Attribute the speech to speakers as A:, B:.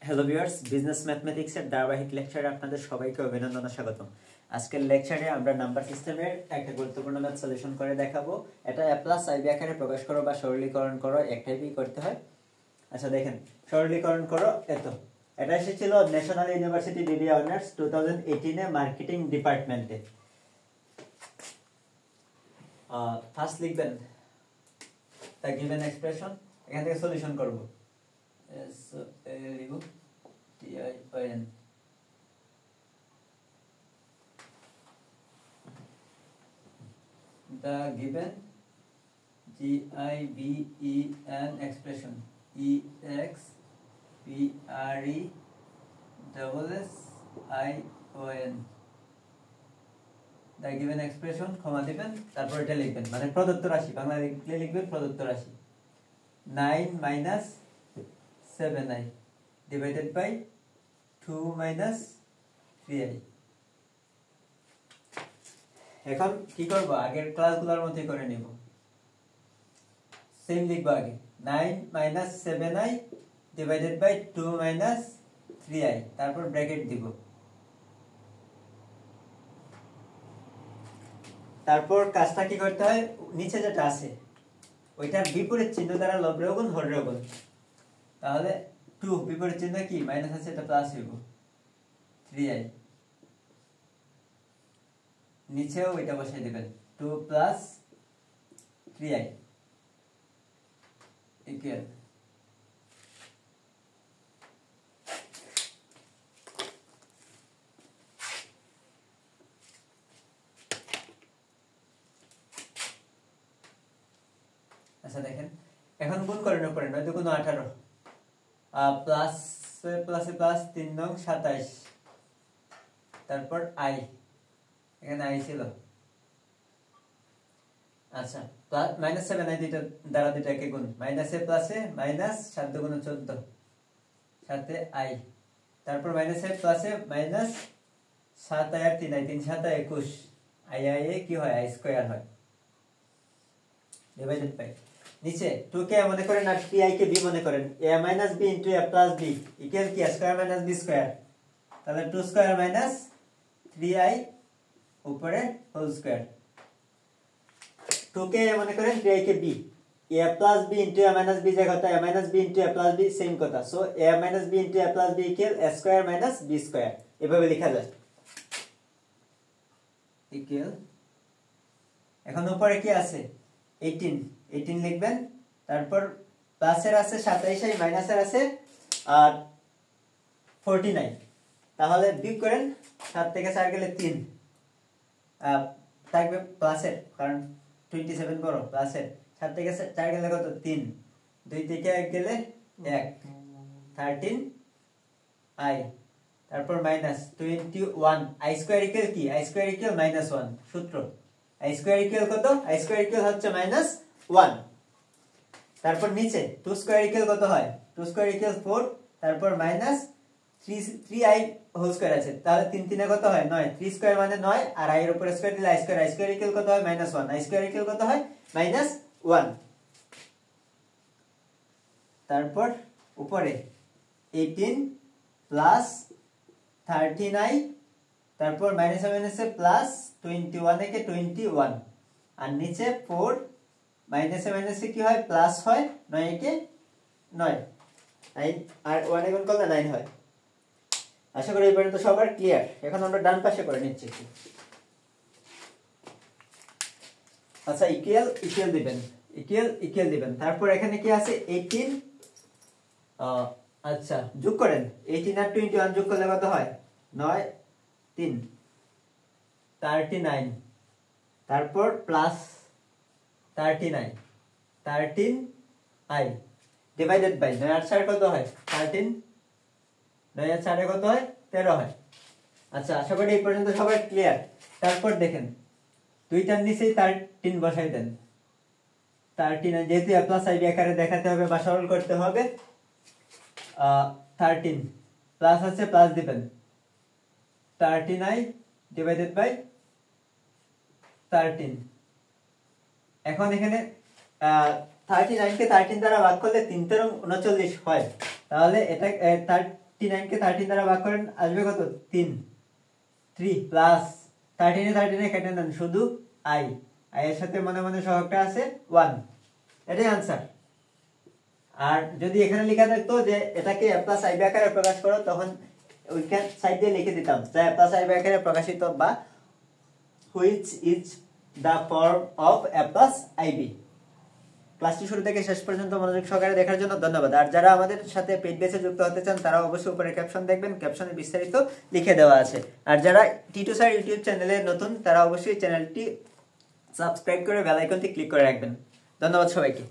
A: Hello viewers, business ম্যাথমেটিক্সের ধারাবাহিক লেকচারে আপনাদের সবাইকে অভিনন্দন ও স্বাগতম। আজকের লেকচারে আমরা নাম্বার সিস্টেমের একটা গুরুত্বপূর্ণ ম্যাথ সলিউশন করে দেখাবো। এটা a + ib আকারে প্রকাশ করো বা সরলীকরণ করো, একটাই করতে হয়। আচ্ছা দেখেন, সরলীকরণ করো এটা এসেছিল ন্যাশনাল ইউনিভার্সিটি বিবিএ অনার্স 2018 এ মার্কেটিং ডিপার্টমেন্টে। ফার্স্ট লিখবেন দ্য গিভেন এক্সপ্রেশন, এখান থেকে সলিউশন করব। SOLUTION the given GIVEN expression EXPRESSION the given expression ক্ষমা দিবেন, তারপর এটা লিখবেন, মানে প্রদত্ত রাশি, বাংলা লিখবেন প্রদত্ত রাশি 9 - 7i divided by 2 - 3i। এখন কি করব, আগের ক্লাসগুলোর মতই করে নিব। সেম লিখব, আগে 9 - 7i divided by 2 - 3i, তারপর ব্র্যাকেট দিব। তারপর কাজটা কি করতে হয়, নিচে যেটা আছে ওইটার বিপরীত চিহ্ন দ্বারা লবের গুণ হরের গুণ। তাহলে 2 বিপরীত চিহ্ন কি, মাইনাস আছে, এটা প্লাস হইব 3i, নিচেও এটা বসাই দিবেন 2 + 3i ইকুয়াল। আচ্ছা দেখেন, এখন গুণ করেন, উপরে 9 × 2 = 18, প্লাস প্লাসে প্লাস 3 × 9 = 27, তারপর i, এখানে i ছিল। আচ্ছা -7i দুইটা দ্বারা দুইটাকে গুণ, মাইনাসে প্লাসে মাইনাস 7 × 2 = 14, সাথে i, তারপর মাইনাসে প্লাসে minus 7i R 3i, 3 × 7 = 21, i কি হয়, i স্কয়ার হয়, ডিভাইডেড বাই নিচে 2 কে মনে করেন আর 3i কে b মনে করেন, a - b * a + b equal কি, a স্কয়ার - b স্কয়ার। তাহলে 2 স্কয়ার - 3i উপরে হোল স্কয়ার। 2 কে মনে করেন, 3i K b, a + b * a - b যে কথা, a - b * a + b same কথা। So a - b * a + b equal a square - b square, এভাবে লেখা যায় ইকুয়াল। এখন উপরে কি আছে, 18 লিখবেন, তারপর প্লাসের আছে 27i, মাইনাসের আছে আর 49। তাহলে বিয়োগ করেন, 7 থেকে 4 গেলে 3 থাকবে প্লাসের, কারণ 27 বড়, প্লাসের 7 থেকে 4 গেলে কত, 3, 2 থেকে 1 গেলে 1, 13i, তারপর মাইনাস 21, i স্কয়ার ইকুয়াল কি, i স্কয়ার ইকুয়াল -1, সূত্র i স্কয়ার ইকুয়াল কত, i স্কয়ার ইকুয়াল হচ্ছে -1। তারপর নিচে 2 স্কয়ার ইকুয়াল কত হয়, 2 স্কয়ার ইকুয়াল 4, তারপর -3i হোল স্কয়ার আছে, তাহলে 3 3 কত হয়, 9, 3 স্কয়ার মানে 9, আর i এর উপরে স্কয়ার দিলে i স্কয়ার ইকুয়াল কত হয়, -1, i স্কয়ার ইকুয়াল কত হয়, -1। তারপর উপরে 18 + 13i, তারপর মাইনাসে মাইনাসে প্লাস 21 একে 21, আর নিচে 4, মাইনাসে মাইনাসে কি হয়, প্লাস হয়, 9 একে 9, 9 আর 1 এ গুণ করলে 9 হয়। আশা করি এই পর্যন্ত সবার ক্লিয়ার। এখন আমরা ডান পাশে করে নিচ্ছি। আচ্ছা ইকুয়াল দিবেন, তারপর এখানে কি আছে 18, আচ্ছা যোগ করেন, 18 আর 21 যোগ করলে কত হয়, 9 3 39, তারপর প্লাস 39 13i ডিভাইডেড বাই 9 আর 4 কত হয়, 13, 9 আর 4 কত হয়, 13 হয়। আচ্ছা আশা করি এই পর্যন্ত সবাই ক্লিয়ার। তারপর দেখেন, দুইটার নিচেই 13 বসাই দেন, 13, যেহেতু a + ib আকারে দেখাতে হবে বা সরল করতে হবে, 13 প্লাস আছে, প্লাস দিবেন, 13i ডিভাইডেড বাই 13। এখন এখানে 39 কে 13 দ্বারা ভাগ করলে 3 × 39 হয়, তাহলে এটা 49 কে 13 দ্বারা ভাগ করেন আসবে কত 3 প্লাস 13 এ 13 এ কেটে দেন শুধু i এর সাথে মনে মনে সহগটা আছে 1 এটাই आंसर। আর যদি এখানে লেখা থাকতো যে এটাকে a + i আকারে প্রকাশ করো তখন ওইখান সাইড দিয়ে লিখে দিতাম যে a + i আকারে প্রকাশিত বা which is the form of a + ib। ক্লাসটি শুরু থেকে শেষ পর্যন্ত মনোযোগ সহকারে দেখার জন্য ধন্যবাদ। আর যারা আমাদের সাথে পেইড ব্যাচে যুক্ত হতে চান তারা অবশ্যই উপরে ক্যাপশন দেখবেন, ক্যাপশনে বিস্তারিত লিখে দেওয়া আছে। আর যারা টিটু স্যার ইউটিউব চ্যানেলে নতুন তারা অবশ্যই চ্যানেলটি সাবস্ক্রাইব করে বেল আইকনটি ক্লিক করে রাখবেন। ধন্যবাদ সবাইকে।